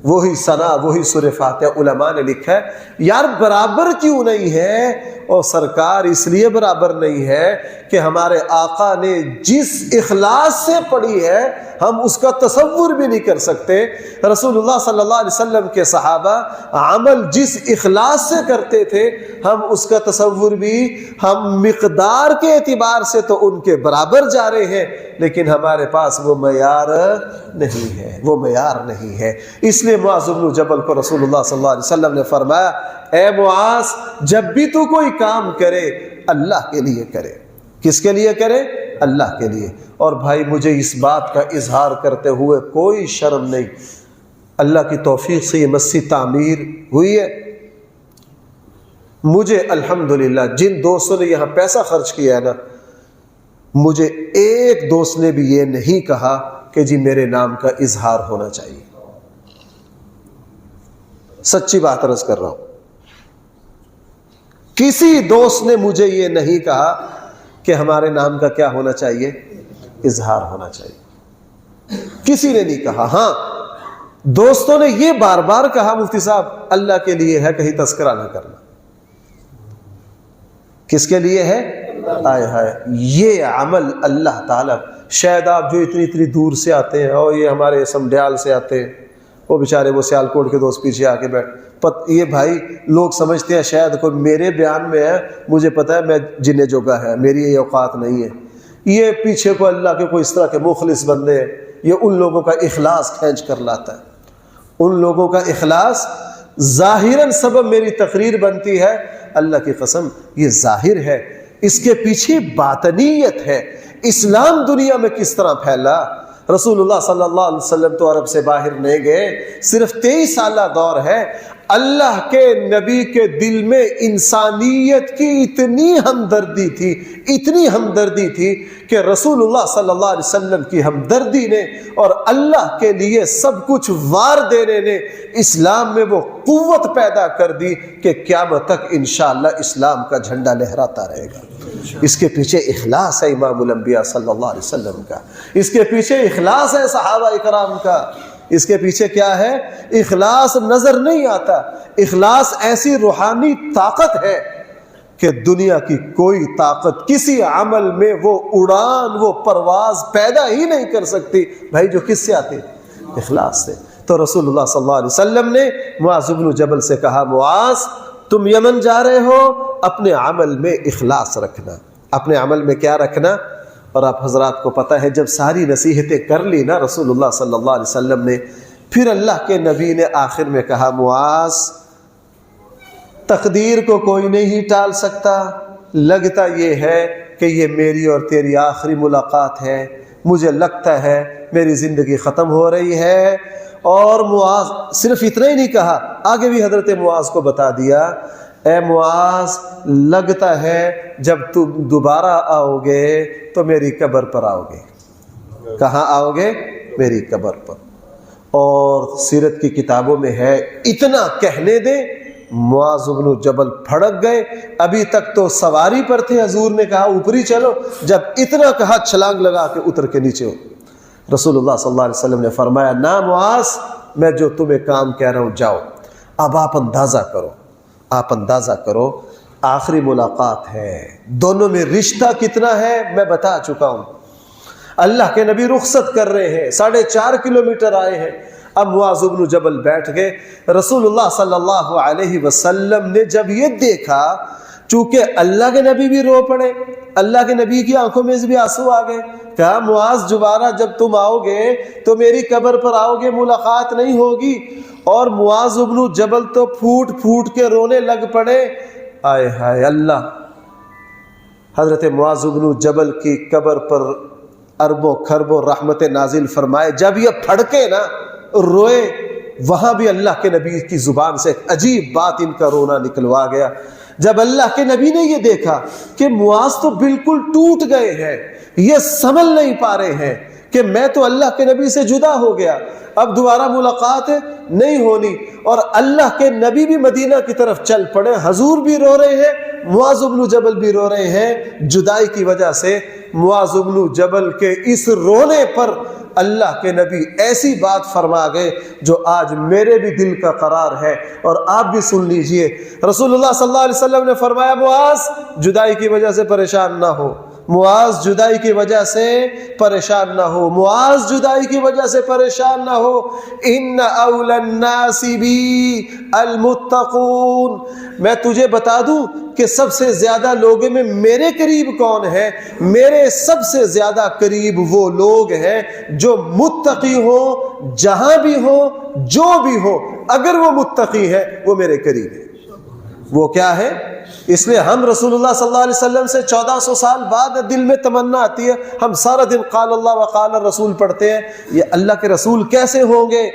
وہی ثنا، وہی سورہ فاتحہ. علماء نے لکھا ہے یار برابر کیوں نہیں ہے، اور سرکار اس لیے برابر نہیں ہے کہ ہمارے آقا نے جس اخلاص سے پڑھی ہے ہم اس کا تصور بھی نہیں کر سکتے. رسول اللہ صلی اللہ علیہ وسلم کے صحابہ عمل جس اخلاص سے کرتے تھے ہم اس کا تصور بھی، ہم مقدار کے اعتبار سے تو ان کے برابر جا رہے ہیں، لیکن ہمارے پاس وہ معیار نہیں ہے، وہ معیار نہیں ہے. اس لیے معاذ بن جبل کو رسول اللہ صلی اللہ علیہ وسلم نے فرمایا، اے معاذ، جب بھی تو کوئی کام کرے اللہ کے لیے کرے. کس کے لیے کرے؟ اللہ کے لیے. اور بھائی مجھے اس بات کا اظہار کرتے ہوئے کوئی شرم نہیں، اللہ کی توفیق سے یہ مسجد تعمیر ہوئی ہے. مجھے الحمدللہ جن دوستوں نے یہاں پیسہ خرچ کیا ہے نا، مجھے ایک دوست نے بھی یہ نہیں کہا کہ جی میرے نام کا اظہار ہونا چاہیے. سچی بات عرض کر رہا ہوں، کسی دوست نے مجھے یہ نہیں کہا کہ ہمارے نام کا کیا ہونا چاہیے، اظہار ہونا چاہیے. کسی نے نہیں کہا. ہاں دوستوں نے یہ بار بار کہا مفتی صاحب اللہ کے لیے ہے، کہیں تذکرہ نہ کرنا. کس کے لیے ہے؟ آئے ہائے، یہ عمل اللہ تعالیٰ. شاید آپ جو اتنی دور سے آتے ہیں، اور یہ ہمارے سمڈیال سے آتے ہیں، وہ بیچارے وہ سیالکوٹ کے دوست پیچھے آ کے بیٹھ، یہ بھائی لوگ سمجھتے ہیں شاید کوئی میرے بیان میں ہے، مجھے پتا ہے میں جن جوگا ہے، میری یہ اوقات نہیں ہے. یہ پیچھے کو اللہ کے کوئی اس طرح کے مخلص بندے ہیں، یہ ان لوگوں کا اخلاص کھینچ کر لاتا ہے. ان لوگوں کا اخلاص ظاہراً سبب میری تقریر بنتی ہے، اللہ کی قسم یہ ظاہر ہے، اس کے پیچھے باطنیت ہے. اسلام دنیا میں کس طرح پھیلا. رسول اللہ صلی اللہ علیہ وسلم تو عرب سے باہر نہیں گئے، صرف 23 سالہ دور ہے. اللہ کے نبی کے دل میں انسانیت کی اتنی ہمدردی تھی کہ رسول اللہ صلی اللہ علیہ وسلم کی ہمدردی نے اور اللہ کے لیے سب کچھ وار دینے نے اسلام میں وہ قوت پیدا کر دی کہ قیامت تک انشاءاللہ اسلام کا جھنڈا لہراتا رہے گا۔ اس کے پیچھے اخلاص ہے امام الانبیاء صلی اللہ علیہ وسلم کا، اس کے پیچھے اخلاص ہے صحابہ کرام کا، اس کے پیچھے کیا ہے؟ اخلاص نظر نہیں آتا، اخلاص ایسی روحانی طاقت ہے کہ دنیا کی کوئی طاقت کسی عمل میں وہ اڑان، وہ پرواز پیدا ہی نہیں کر سکتی بھائی، جو کس سے آتے؟ اخلاص سے۔ تو رسول اللہ صلی اللہ علیہ وسلم نے معاذ بن جبل سے کہا، معاذ تم یمن جا رہے ہو، اپنے عمل میں اخلاص رکھنا۔ اپنے عمل میں کیا رکھنا؟ اور آپ حضرات کو پتہ ہے جب ساری نصیحتیں کر لی نا رسول اللہ صلی اللہ علیہ وسلم نے، پھر اللہ کے نبی نے آخر میں کہا، معاذ تقدیر کو کوئی نہیں ٹال سکتا، لگتا یہ ہے کہ یہ میری اور تیری آخری ملاقات ہے، مجھے لگتا ہے میری زندگی ختم ہو رہی ہے۔ اور معاذ صرف اتنا ہی نہیں کہا، آگے بھی حضرت معاذ کو بتا دیا، اے معاذ لگتا ہے جب تم دوبارہ آؤ گے تو میری قبر پر آؤ گے۔ کہاں آؤ گے؟ میری قبر پر۔ اور سیرت کی کتابوں میں ہے، اتنا کہنے دے معاذ بن جبل پھڑک گئے، ابھی تک تو سواری پر تھے، حضور نے کہا اوپری چلو، جب اتنا کہا چھلانگ لگا کے اتر کے نیچے ہو۔ رسول اللہ صلی اللہ علیہ وسلم نے فرمایا، نہ معاذ، میں جو تمہیں کام کہہ رہا ہوں جاؤ۔ اب آپ اندازہ کرو آخری ملاقات ہے، دونوں میں رشتہ کتنا ہے میں بتا چکا ہوں۔ اللہ کے نبی رخصت کر رہے ہیں، 4.5 کلومیٹر آئے ہیں، اب معاذ بن جبل بیٹھ گئے۔ رسول اللہ صلی اللہ علیہ وسلم نے جب یہ دیکھا، چونکہ اللہ کے نبی بھی رو پڑے، اللہ کے نبی کی آنکھوں میں بھی آنسو آ گئے، کہا معاذ دوبارہ جب تم آؤ گے تو میری قبر پر آؤ گے، ملاقات نہیں ہوگی۔ اور معاذ بن جبل تو پھوٹ پھوٹ کے رونے لگ پڑے، آئے ہائے اللہ۔ حضرت معاذ بن جبل کی قبر پر اربوں خربوں رحمت نازل فرمائے۔ جب یہ پھڑکے نا، روئے، وہاں بھی اللہ کے نبی کی زبان سے عجیب بات ان کا رونا نکلوا گیا۔ جب اللہ کے نبی نے یہ دیکھا کہ معاذ تو بالکل ٹوٹ گئے ہیں، یہ سنبھل نہیں پا رہے ہیں کہ میں تو اللہ کے نبی سے جدا ہو گیا، اب دوبارہ ملاقات نہیں ہونی، اور اللہ کے نبی بھی مدینہ کی طرف چل پڑے، حضور بھی رو رہے ہیں، معاذ بن جبل بھی رو رہے ہیں جدائی کی وجہ سے۔ معاذ بن جبل کے اس رونے پر اللہ کے نبی ایسی بات فرما گئے جو آج میرے بھی دل کا قرار ہے، اور آپ بھی سن لیجئے۔ رسول اللہ صلی اللہ علیہ وسلم نے فرمایا، معاذ جدائی کی وجہ سے پریشان نہ ہو، معاذ جدائی کی وجہ سے پریشان نہ ہو، معاذ جدائی کی وجہ سے پریشان نہ ہو۔ ان اول الناس بی المتقون، میں تجھے بتا دوں کہ سب سے زیادہ لوگوں میں میرے قریب کون ہے؟ میرے سب سے زیادہ قریب وہ لوگ ہیں جو متقی ہوں، جہاں بھی ہوں، جو بھی ہو، اگر وہ متقی ہے وہ میرے قریب ہے۔ وہ کیا ہے؟ اس لیے ہم رسول اللہ صلی اللہ علیہ وسلم سے 1400 سال بعد دل میں تمنا آتی ہے، ہم سارا دن قال اللہ وقال الرسول پڑھتے ہیں۔ یہ اللہ کے رسول کیسے ہوں گے؟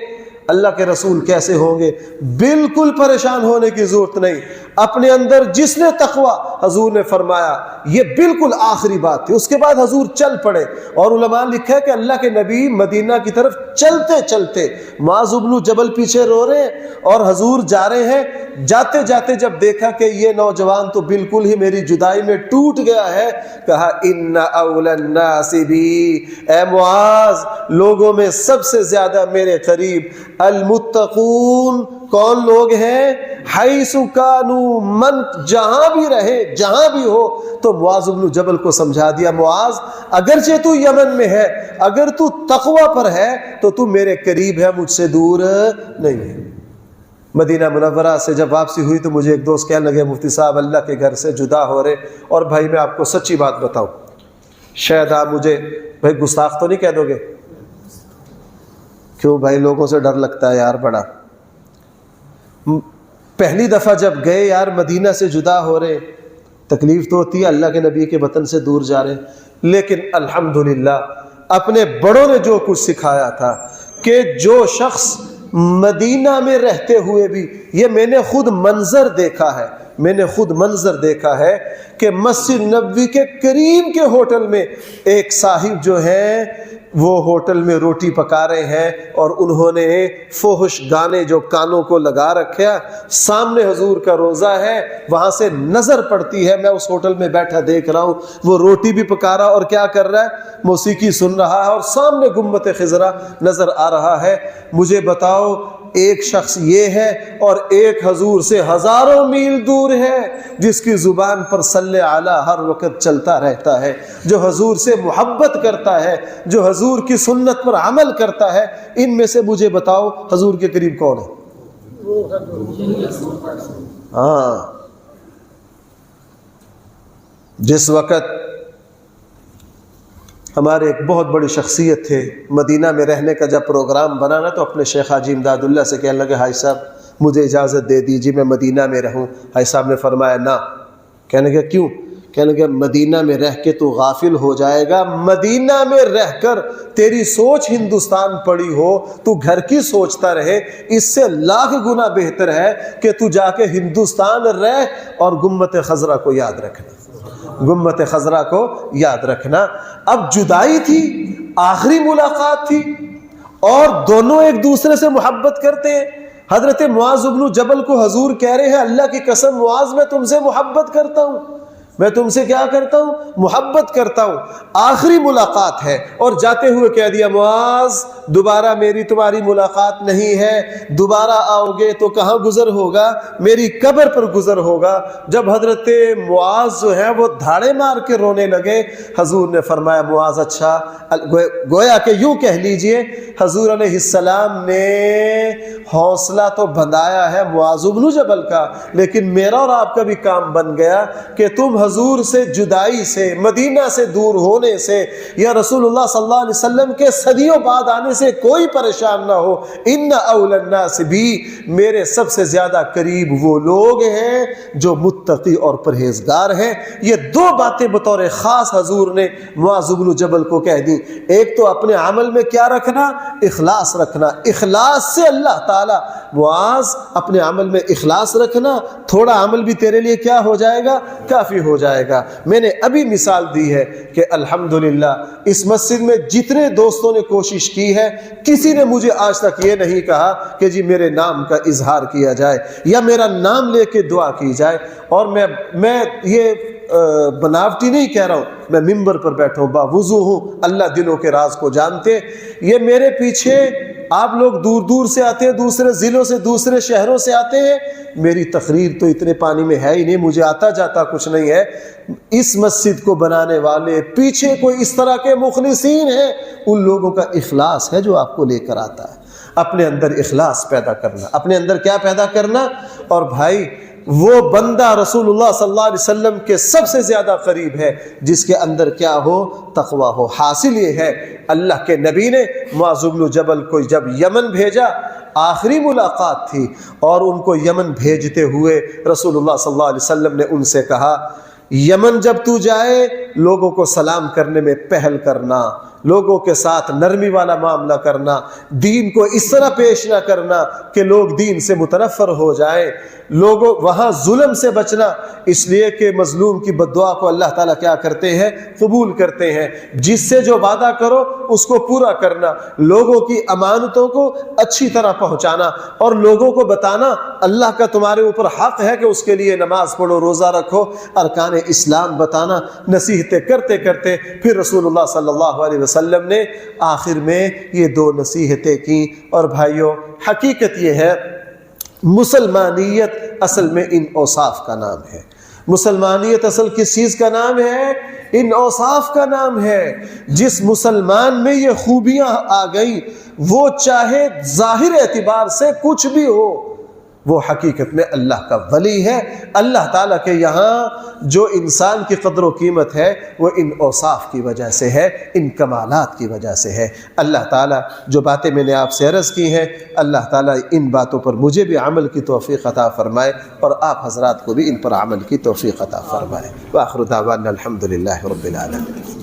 اللہ کے رسول کیسے ہوں گے؟ بالکل پریشان ہونے کی ضرورت نہیں۔ اپنے اندر جس نے تقوی، حضور نے فرمایا یہ بالکل آخری بات تھی، اس کے بعد حضور چل پڑے۔ اور علماء لکھا ہے کہ اللہ کے نبی مدینہ کی طرف چلتے چلتے، معاذ بن جبل پیچھے رو رہے ہیں اور حضور جا رہے ہیں، جاتے جاتے جب دیکھا کہ یہ نوجوان تو بالکل ہی میری جدائی میں ٹوٹ گیا ہے، کہا ان اول الناس بی، اے معاذ لوگوں میں سب سے زیادہ میرے قریب المتقون کون لوگ ہیں؟ حیث کانوا، من جہاں بھی رہے، جہاں بھی ہو۔ تو معاذ بن جبل کو سمجھا دیا، معاذ اگرچہ تو یمن میں ہے، اگر تو تقوی پر ہے تو تو میرے قریب ہے، مجھ سے دور نہیں ہے۔ مدینہ منورہ سے جب واپسی ہوئی تو مجھے ایک دوست کہنے لگے، مفتی صاحب اللہ کے گھر سے جدا ہو رہے، اور بھائی میں آپ کو سچی بات بتاؤں، شاید آپ مجھے بھائی گستاخ تو نہیں کہہ دو گے؟ کیوں بھائی؟ لوگوں سے ڈر لگتا ہے یار بڑا۔ پہلی دفعہ جب گئے یار مدینہ سے جدا ہو رہے، تکلیف تو ہوتی ہے، اللہ کے نبی کے وطن سے دور جا رہے، لیکن الحمدللہ اپنے بڑوں نے جو کچھ سکھایا تھا کہ جو شخص مدینہ میں رہتے ہوئے بھی، یہ میں نے خود منظر دیکھا ہے کہ مسجد نبوی کے قریب کے ہوٹل میں ایک صاحب جو ہیں وہ ہوٹل میں روٹی پکا رہے ہیں اور انہوں نے فحش گانے جو کانوں کو لگا رکھا، سامنے حضور کا روزہ ہے، وہاں سے نظر پڑتی ہے، میں اس ہوٹل میں بیٹھا دیکھ رہا ہوں، وہ روٹی بھی پکا رہا اور کیا کر رہا ہے، موسیقی سن رہا ہے اور سامنے گنبد خضرا نظر آ رہا ہے۔ مجھے بتاؤ، ایک شخص یہ ہے اور ایک حضور سے ہزاروں میل دور ہے، جس کی زبان پر صلی علی ہر وقت چلتا رہتا ہے، جو حضور سے محبت کرتا ہے، جو حضور کی سنت پر عمل کرتا ہے۔ ان میں سے مجھے بتاؤ حضور کے قریب کون ہے؟ ہاں، جس وقت ہمارے ایک بہت بڑی شخصیت تھے، مدینہ میں رہنے کا جب پروگرام بنا نا تو اپنے شیخ حاجی امداد اللہ سے کہنے لگے، حاجی صاحب مجھے اجازت دے دیجیے میں مدینہ میں رہوں۔ حاجی صاحب نے فرمایا نہ۔ کہنے لگے کیوں؟ کہنے لگے مدینہ میں رہ کے تو غافل ہو جائے گا، مدینہ میں رہ کر تیری سوچ ہندوستان پڑی ہو، تو گھر کی سوچتا رہے، اس سے لاکھ گنا بہتر ہے کہ تو جا کے ہندوستان رہ اور گنبد خضرا کو یاد رکھنا، گنبد خضرا کو یاد رکھنا۔ اب جدائی تھی، آخری ملاقات تھی اور دونوں ایک دوسرے سے محبت کرتے ہیں۔ حضرت معاذ بن جبل کو حضور کہہ رہے ہیں، اللہ کی قسم معاذ میں تم سے محبت کرتا ہوں، میں تم سے کیا کرتا ہوں؟ محبت کرتا ہوں۔ آخری ملاقات ہے اور جاتے ہوئے کہہ دیا، معاذ دوبارہ میری تمہاری ملاقات نہیں ہے، دوبارہ آؤ گے تو کہاں گزر ہوگا؟ میری قبر پر گزر ہوگا۔ جب حضرت معاذ جو ہے وہ دھاڑے مار کے رونے لگے، حضور نے فرمایا معاذ اچھا، گویا کہ یوں کہہ لیجئے حضور علیہ السلام نے حوصلہ تو بندھایا ہے معاذ بن جبل کا، لیکن میرا اور آپ کا بھی کام بن گیا کہ تم حضور سے جدائی سے، مدینہ سے دور ہونے سے یا رسول اللہ صلی اللہ علیہ وسلم کے صدیوں بعد آنے سے کوئی پریشان نہ ہو۔ ان اول الناس بھی، میرے سب سے زیادہ قریب وہ لوگ ہیں جو متقی اور پرہیزگار ہیں۔ یہ دو باتیں بطور خاص حضور نے معاذ بن جبل کو کہہ دی۔ ایک تو اپنے عمل میں کیا رکھنا؟ اخلاص رکھنا، اخلاص سے اللہ تعالی، معاذ اپنے عمل میں اخلاص رکھنا، تھوڑا عمل بھی تیرے لیے کیا ہو جائے گا؟ کافی ہو جائے گا۔ میں نے ابھی مثال دی ہے کہ الحمدللہ اس مسجد میں جتنے دوستوں نے کوشش کی ہے، کسی نے مجھے آج تک یہ نہیں کہا کہ جی میرے نام کا اظہار کیا جائے یا میرا نام لے کے دعا کی جائے۔ اور میں یہ بناوٹی نہیں کہہ رہا ہوں، میں ممبر پر بیٹھا ہوں، باوضو ہوں، اللہ دلوں کے راز کو جانتے۔ یہ میرے پیچھے آپ لوگ دور دور سے آتے ہیں، دوسرے ضلعوں سے، دوسرے شہروں سے آتے ہیں، میری تقریر تو اتنے پانی میں ہے ہی نہیں، مجھے آتا جاتا کچھ نہیں ہے۔ اس مسجد کو بنانے والے پیچھے کوئی اس طرح کے مخلصین ہیں، ان لوگوں کا اخلاص ہے جو آپ کو لے کر آتا ہے۔ اپنے اندر اخلاص پیدا کرنا، اپنے اندر کیا پیدا کرنا؟ اور بھائی وہ بندہ رسول اللہ صلی اللہ علیہ وسلم کے سب سے زیادہ قریب ہے جس کے اندر کیا ہو؟ تقوی ہو۔ حاصل یہ ہے اللہ کے نبی نے معاذ بن جبل کو جب یمن بھیجا، آخری ملاقات تھی، اور ان کو یمن بھیجتے ہوئے رسول اللہ صلی اللہ علیہ وسلم نے ان سے کہا، یمن جب تو جائے لوگوں کو سلام کرنے میں پہل کرنا، لوگوں کے ساتھ نرمی والا معاملہ کرنا، دین کو اس طرح پیش نہ کرنا کہ لوگ دین سے متنفر ہو جائیں، لوگوں وہاں ظلم سے بچنا، اس لیے کہ مظلوم کی بد دعا کو اللہ تعالیٰ کیا کرتے ہیں؟ قبول کرتے ہیں۔ جس سے جو وعدہ کرو اس کو پورا کرنا، لوگوں کی امانتوں کو اچھی طرح پہنچانا، اور لوگوں کو بتانا اللہ کا تمہارے اوپر حق ہے کہ اس کے لیے نماز پڑھو، روزہ رکھو، ارکان اسلام بتانا، نصیحتیں کرتے کرتے پھر رسول اللہ صلی اللہ علیہ وسلم نے آخر میں یہ دو نصیحتیں کی۔ اور بھائیوں حقیقت یہ ہے، مسلمانیت اصل میں ان اوصاف کا نام ہے۔ مسلمانیت اصل کس چیز کا نام ہے؟ ان اوصاف کا نام ہے۔ جس مسلمان میں یہ خوبیاں آ گئیں، وہ چاہے ظاہر اعتبار سے کچھ بھی ہو، وہ حقیقت میں اللہ کا ولی ہے۔ اللہ تعالیٰ کے یہاں جو انسان کی قدر و قیمت ہے وہ ان اوصاف کی وجہ سے ہے، ان کمالات کی وجہ سے ہے۔ اللہ تعالیٰ جو باتیں میں نے آپ سے عرض کی ہیں، اللہ تعالیٰ ان باتوں پر مجھے بھی عمل کی توفیق عطا فرمائے اور آپ حضرات کو بھی ان پر عمل کی توفیق عطا فرمائے۔ وآخر دعوانا الحمدللہ رب العالمین۔